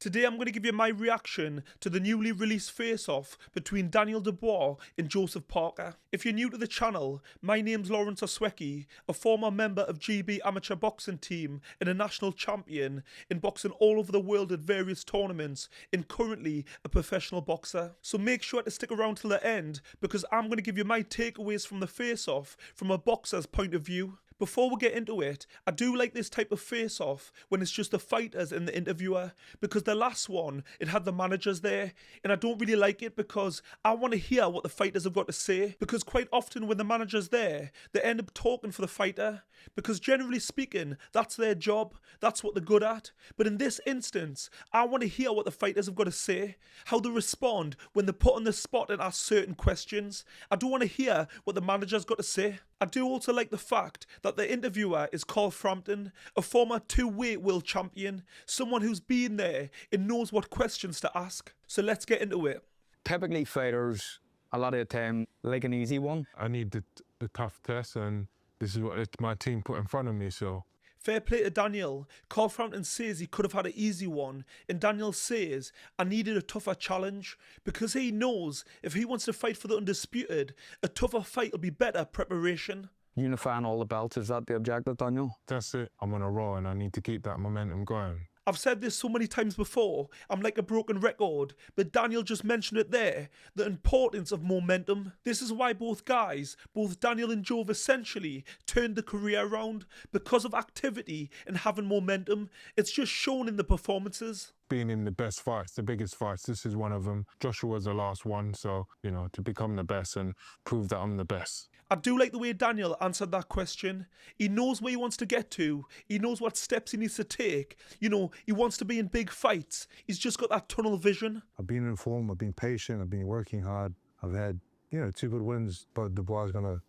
Today I'm going to give you my reaction to the newly released face-off between Daniel Dubois and Joseph Parker. If you're new to the channel, my name's Lawrence Oswecki, a former member of GB amateur boxing team and a national champion in boxing all over the world at various tournaments and currently a professional boxer. So make sure to stick around till the end because I'm going to give you my takeaways from the face-off from a boxer's point of view. Before we get into it, I do like this type of face-off when it's just the fighters and the interviewer, because the last one, it had the managers there, and I don't really like it because I want to hear what the fighters have got to say, because quite often when the manager's there, they end up talking for the fighter, because generally speaking, that's their job, that's what they're good at. But in this instance, I want to hear what the fighters have got to say, how they respond when they're put on the spot and ask certain questions. I do want to hear what the manager's got to say. I do also like the fact that the interviewer is Carl Frampton, a former two-weight world champion, someone who's been there and knows what questions to ask. So let's get into it. Typically fighters, a lot of the time, like an easy one. I need the tough test, and this is what my team put in front of me, so. Fair play to Daniel. Carl Frampton says he could have had an easy one, and Daniel says, I needed a tougher challenge, because he knows if he wants to fight for the undisputed, a tougher fight will be better preparation. Unifying all the belts, is that the objective, Daniel? That's it. I'm on a roll, and I need to keep that momentum going. I've said this so many times before, I'm like a broken record, but Daniel just mentioned it there, the importance of momentum. This is why both guys, both Daniel and Joe, essentially turned the career around because of activity and having momentum. It's just shown in the performances. Being in the best fights, the biggest fights, this is one of them. Joshua was the last one, so, you know, to become the best and prove that I'm the best. I do like the way Daniel answered that question. He knows where he wants to get to. He knows what steps he needs to take. You know, he wants to be in big fights. He's just got that tunnel vision. I've been in form, I've been patient, I've been working hard. I've had, you know, 2 good wins, but Dubois is going to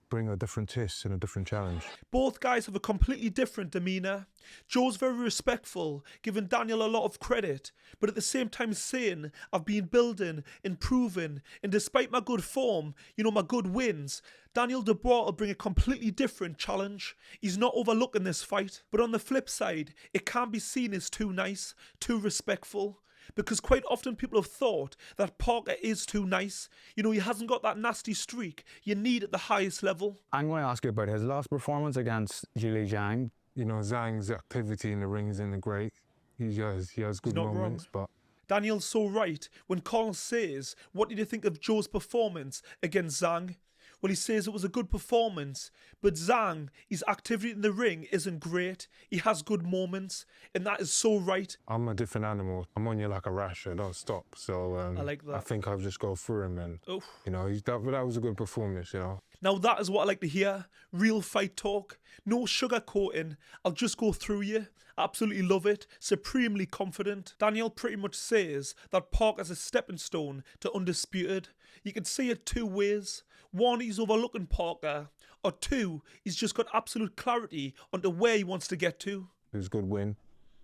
bring a different test and a different challenge. Both guys have a completely different demeanour. Joe's very respectful, giving Daniel a lot of credit, but at the same time saying, I've been building, improving, and despite my good form, you know, my good wins, Daniel Dubois will bring a completely different challenge. He's not overlooking this fight. But on the flip side, it can't be seen as too nice, too respectful. Because quite often people have thought that Parker is too nice. You know, he hasn't got that nasty streak you need at the highest level. I'm going to ask you about his last performance against Zhili Zhang. You know, Zhang's activity in the ring isn't great. He has good moments, but... Daniel's so right when Carl says, what did you think of Joe's performance against Zhang? Well, he says it was a good performance, but Zhang, his activity in the ring isn't great. He has good moments, and that is so right. I'm a different animal. I'm on you like a rash. I don't stop. So I like that. I think I'll just go through him, and Oof. you know, that was a good performance. You know. Now that is what I like to hear. Real fight talk. No sugarcoating. I'll just go through you. Absolutely love it. Supremely confident. Daniel pretty much says that Parker's a stepping stone to undisputed. You can see it 2 ways. 1, he's overlooking Parker. Or 2, he's just got absolute clarity onto where he wants to get to. It was a good win.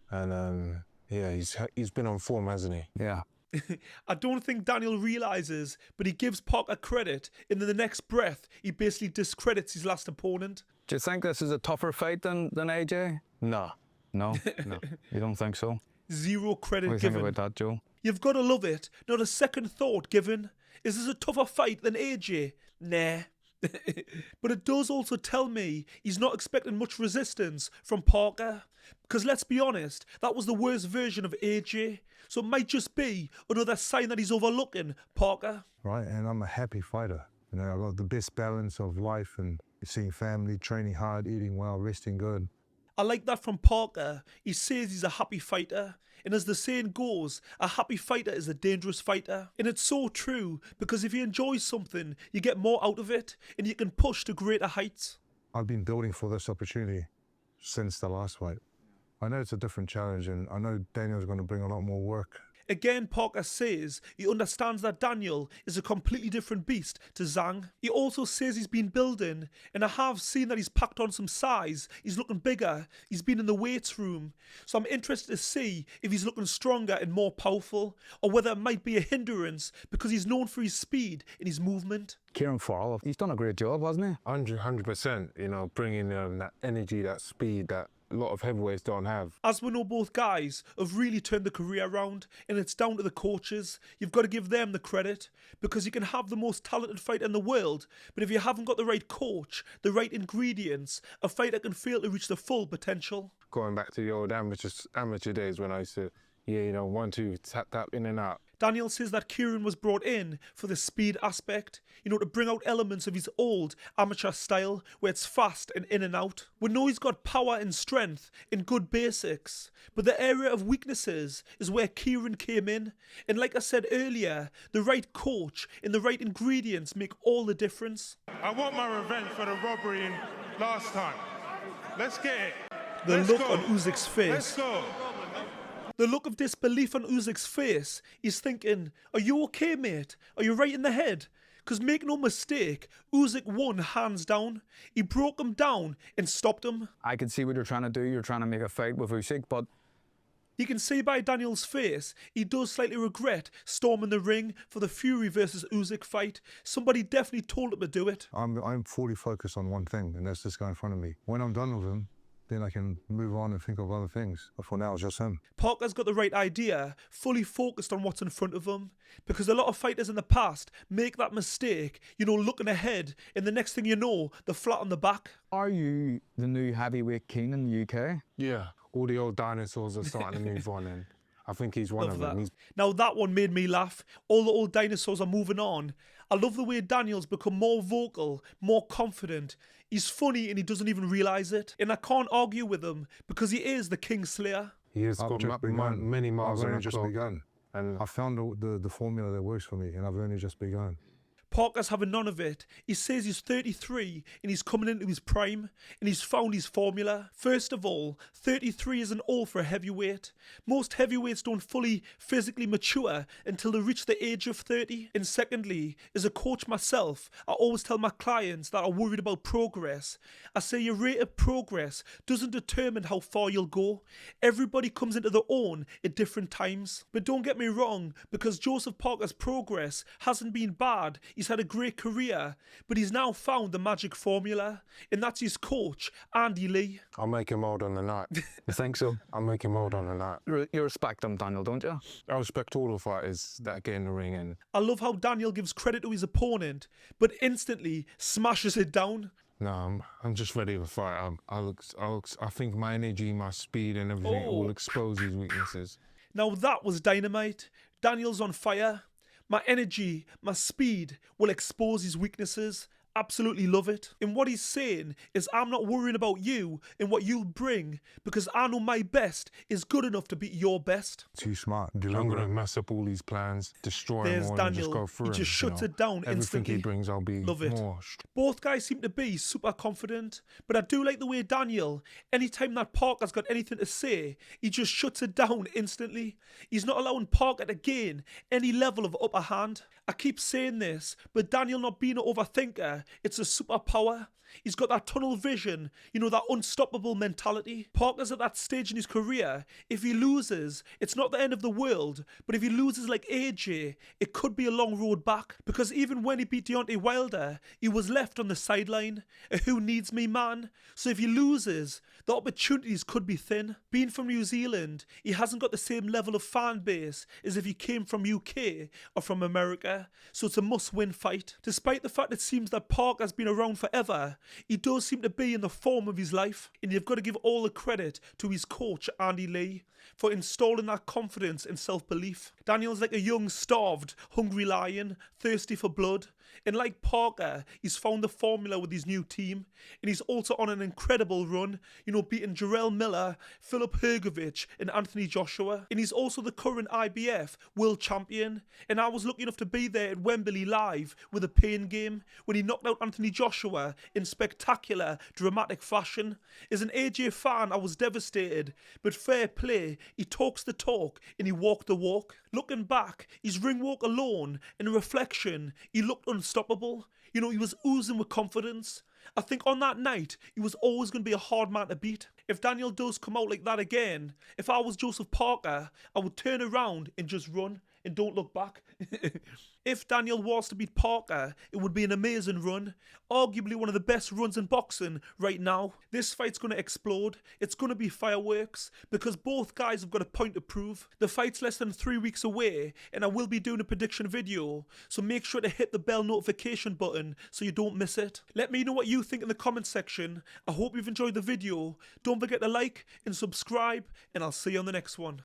And yeah, he's been on form, hasn't he? Yeah. I don't think Daniel realises, but he gives Parker credit, and in the next breath, he basically discredits his last opponent. Do you think this is a tougher fight than AJ? Nah. No? No. You don't think so? 0 credit What do you given. think about that, Joe? You've got to love it. Not a second thought given. Is this a tougher fight than AJ? Nah. But it does also tell me he's not expecting much resistance from Parker. Because let's be honest, that was the worst version of AJ. So it might just be another sign that he's overlooking Parker. Right, and I'm a happy fighter. You know, I've got the best balance of life and seeing family, training hard, eating well, resting good. I like that from Parker. He says he's a happy fighter. And as the saying goes, a happy fighter is a dangerous fighter. And it's so true, because if you enjoy something, you get more out of it, and you can push to greater heights. I've been building for this opportunity since the last fight. I know it's a different challenge, and I know Daniel's going to bring a lot more work. Again, Parker says he understands that Daniel is a completely different beast to Zhang. He also says he's been building, and I have seen that he's packed on some size. He's looking bigger. He's been in the weights room. So I'm interested to see if he's looking stronger and more powerful, or whether it might be a hindrance because he's known for his speed and his movement. Kieran Farrell, he's done a great job, hasn't he? 100%, you know, bringing that energy, that speed, that a lot of heavyweights don't have. As we know, both guys have really turned the career around, and it's down to the coaches. You've got to give them the credit, because you can have the most talented fighter in the world, but if you haven't got the right coach, the right ingredients, a fighter can fail to reach the full potential. Going back to the old amateur days when I used to, 1, 2, tap in and out. Daniel says that Kieran was brought in for the speed aspect, to bring out elements of his old amateur style where it's fast and in and out. We know he's got power and strength and good basics, but the area of weaknesses is where Kieran came in. And like I said earlier, the right coach and the right ingredients make all the difference. I want my revenge for the robbery last time. Let's get it. The Let's look go. on Usyk's face. Let's go. The look of disbelief on Usyk's face. He's thinking, are you okay, mate? Are you right in the head? Because make no mistake, Usyk won hands down. He broke him down and stopped him. I can see what you're trying to do. You're trying to make a fight with Usyk, but You can see by Daniel's face, he does slightly regret storming the ring for the Fury versus Usyk fight. Somebody definitely told him to do it. I'm fully focused on one thing, and that's this guy in front of me. When I'm done with him, then I can move on and think of other things. But for now, it's just him. Parker's got the right idea, fully focused on what's in front of him. Because a lot of fighters in the past make that mistake, looking ahead, and the next thing you know, they're flat on the back. are you the new heavyweight king in the UK? Yeah, all the old dinosaurs are starting to move on, and I think he's one Love of that. them. Now that one made me laugh. All the old dinosaurs are moving on. I love the way Daniel's become more vocal, more confident. He's funny and he doesn't even realise it. And I can't argue with him because he is the King Slayer. He has I've got just begun. many miles I've on only the just clock. begun. And I found the formula that works for me, and I've only just begun. Parker's having none of it. He says he's 33 and he's coming into his prime and he's found his formula. First of all, 33 isn't old for a heavyweight. Most heavyweights don't fully physically mature until they reach the age of 30. And secondly, as a coach myself, I always tell my clients that are worried about progress. I say your rate of progress doesn't determine how far you'll go. Everybody comes into their own at different times. But don't get me wrong, because Joseph Parker's progress hasn't been bad. He's had a great career, but he's now found the magic formula, and that's his coach, Andy Lee. I'll make him old on the night. You think so? I'll make him old on the night. You respect him, Daniel, don't you? I respect all the fighters that get in the ring, and I love how Daniel gives credit to his opponent, but instantly smashes it down. no, I'm just ready to fight. I think my energy, my speed, and everything Oh. will expose his weaknesses. Now that was dynamite. Daniel's on fire. My energy, my speed will expose his weaknesses. Absolutely love it. And what he's saying is I'm not worrying about you and what you'll bring because I know my best is good enough to beat your best. Too smart. I'm going to mess up all these plans, destroy them There's all, and just Daniel. go through He them, just shuts it down Everything instantly. he brings, I'll be Love it. more. Both guys seem to be super confident, but I do like the way Daniel, anytime that Parker's got anything to say, he just shuts it down instantly. He's not allowing Parker to gain any level of upper hand. I keep saying this, but Daniel not being an overthinker, it's a superpower. He's got that tunnel vision, that unstoppable mentality. Parker's at that stage in his career. If he loses, it's not the end of the world. But if he loses like AJ, it could be a long road back. Because even when he beat Deontay Wilder, he was left on the sideline. A who needs me man. So if he loses, the opportunities could be thin. Being from New Zealand, he hasn't got the same level of fan base as if he came from UK or from America. So it's a must-win fight. Despite the fact it seems that Parker's been around forever, he does seem to be in the form of his life, and you've got to give all the credit to his coach, Andy Lee, for installing that confidence and self-belief. Daniel's like a young, starved, hungry lion, thirsty for blood, and like Parker, he's found the formula with his new team, and he's also on an incredible run, beating Jarrell Miller, Philip Hrgovic, and Anthony Joshua, and he's also the current IBF world champion, and I was lucky enough to be there at Wembley live with a pain game when he knocked out Anthony Joshua in spectacular, dramatic fashion. As an AJ fan, I was devastated, but fair play, he talks the talk and he walked the walk. Looking back, his ring walk alone, in reflection, he looked unstoppable. He was oozing with confidence. I think on that night, he was always going to be a hard man to beat. If Daniel does come out like that again, if I was Joseph Parker, I would turn around and just run and don't look back. If Daniel was to beat Parker, it would be an amazing run. Arguably one of the best runs in boxing right now. This fight's going to explode. It's going to be fireworks because both guys have got a point to prove. The fight's less than 3 weeks away and I will be doing a prediction video. So make sure to hit the bell notification button so you don't miss it. Let me know what you think in the comment section. I hope you've enjoyed the video. Don't forget to like and subscribe and I'll see you on the next one.